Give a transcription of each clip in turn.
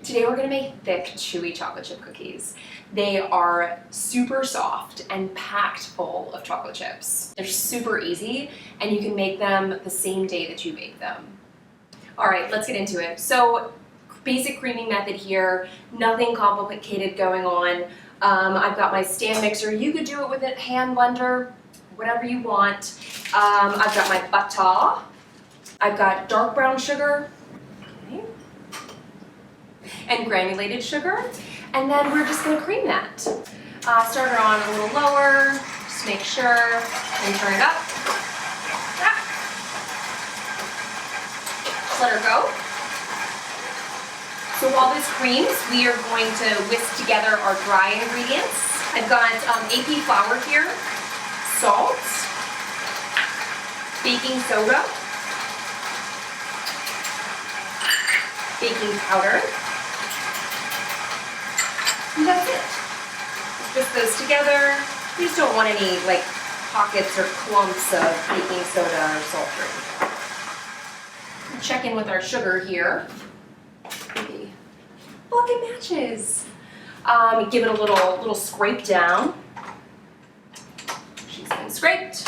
Today we're gonna make thick, chewy chocolate chip cookies. They are super soft and packed full of chocolate chips. They're super easy and you can make them the same day that you bake them. All right, let's get into it. So, basic creaming method here, nothing complicated going on. I've got my stand mixer. You could do it with a hand blender, whatever you want. I've got my butter. I've got dark brown sugar, okay, and granulated sugar. And then we're just gonna cream that. Start her on a little lower, just make sure, and turn it up. Just let her go. So while this creams, we are going to whisk together our dry ingredients. I've got AP flour here, salt, baking soda, baking powder, and that's it. Whisk those together. You just don't want any like pockets or clumps of baking soda or salt or anything. Check in with our sugar here. Look, it matches. Give it a little scrape down. She's been scraped.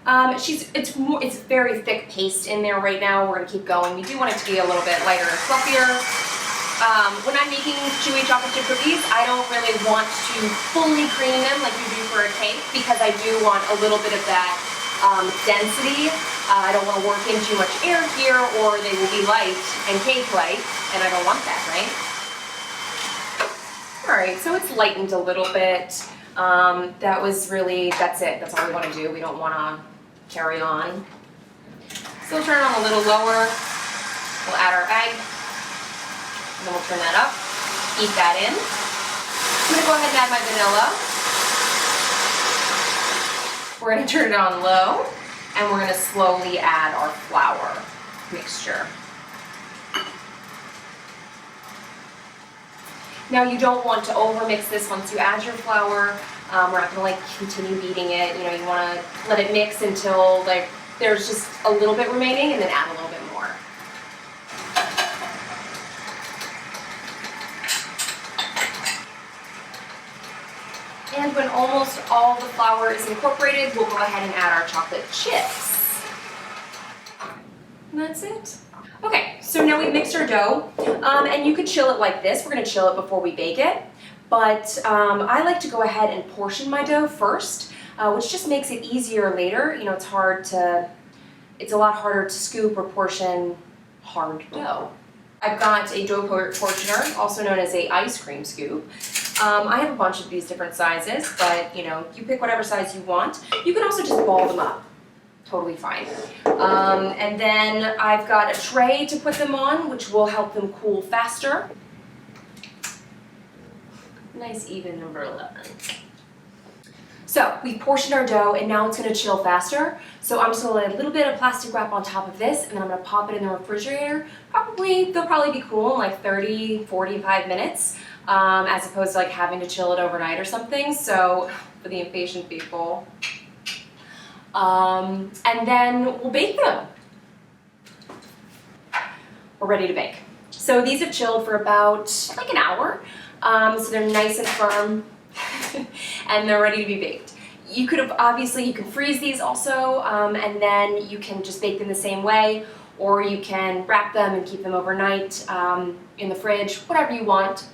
It's very thick paste in there right now. We're gonna keep going. We do want it to be a little bit lighter and fluffier. When I'm making chewy chocolate chip cookies, I don't really want to fully cream them like you do for a cake because I do want a little bit of that density. I don't want to work in too much air here or they will be light and cake-like, and I don't want that, right? All right, so it's lightened a little bit. That's it. That's all we want to do. We don't want to carry on. So we'll turn it on a little lower. We'll add our egg. And then we'll turn that up. Heat that in. I'm going to go ahead and add my vanilla. We're going to turn it on low. And we're going to slowly add our flour mixture. Now you don't want to overmix this once you add your flour. We're not going to continue beating it. You know, you want to let it mix until there's just a little bit remaining and then add a little bit more. And when almost all the flour is incorporated, we'll go ahead and add our chocolate chips. And that's it. Okay, so now we mixed our dough, and you could chill it like this. We're gonna chill it before we bake it, but I like to go ahead and portion my dough first, which just makes it easier later. You know, it's a lot harder to scoop or portion hard dough. I've got a dough portioner, also known as a ice cream scoop. I have a bunch of these different sizes, but you know, you pick whatever size you want. You can also just ball them up. Totally fine. And then I've got a tray to put them on, which will help them cool faster. Nice even number 11. So we've portioned our dough and now it's gonna chill faster. So I'm just gonna lay a little bit of plastic wrap on top of this and then I'm gonna pop it in the refrigerator. They'll probably be cool in like 30, 45 minutes, as opposed to like having to chill it overnight or something. So for the impatient people. And then we'll bake them. We're ready to bake. So these have chilled for about like an hour. So they're nice and firm and they're ready to be baked. You can freeze these also, and then you can just bake them the same way, or you can wrap them and keep them overnight in the fridge, whatever you want.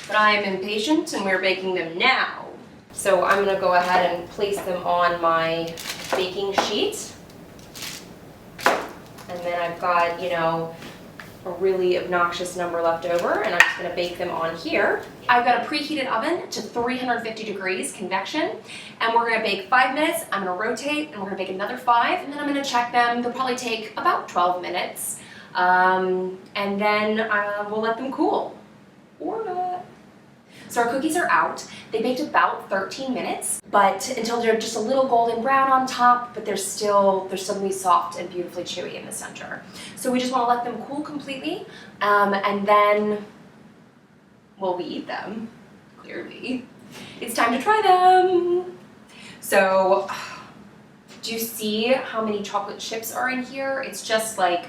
But I am impatient and we're baking them now. So I'm gonna go ahead and place them on my baking sheet. And then I've got, you know, a really obnoxious number left over, and I'm just gonna bake them on here. I've got a preheated oven to 350 degrees convection, and we're gonna bake 5 minutes. I'm gonna rotate, and we're gonna bake another 5, and then I'm gonna check them. They'll probably take about 12 minutes, and then we'll let them cool, or not. So our cookies are out. They baked about 13 minutes, but until they're just a little golden brown on top, but they're still gonna be soft and beautifully chewy in the center. So we just wanna let them cool completely, and then, well, we eat them, clearly. It's time to try them. So, do you see how many chocolate chips are in here? It's just like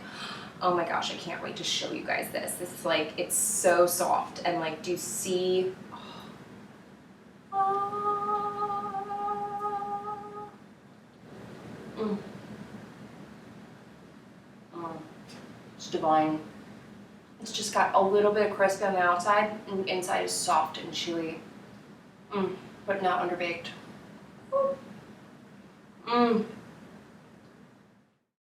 Oh my gosh, I can't wait to show you guys this. This is like, it's so soft, and like, do you see? It's divine. It's just got a little bit of crispy on the outside, and the inside is soft and chewy. But not underbaked.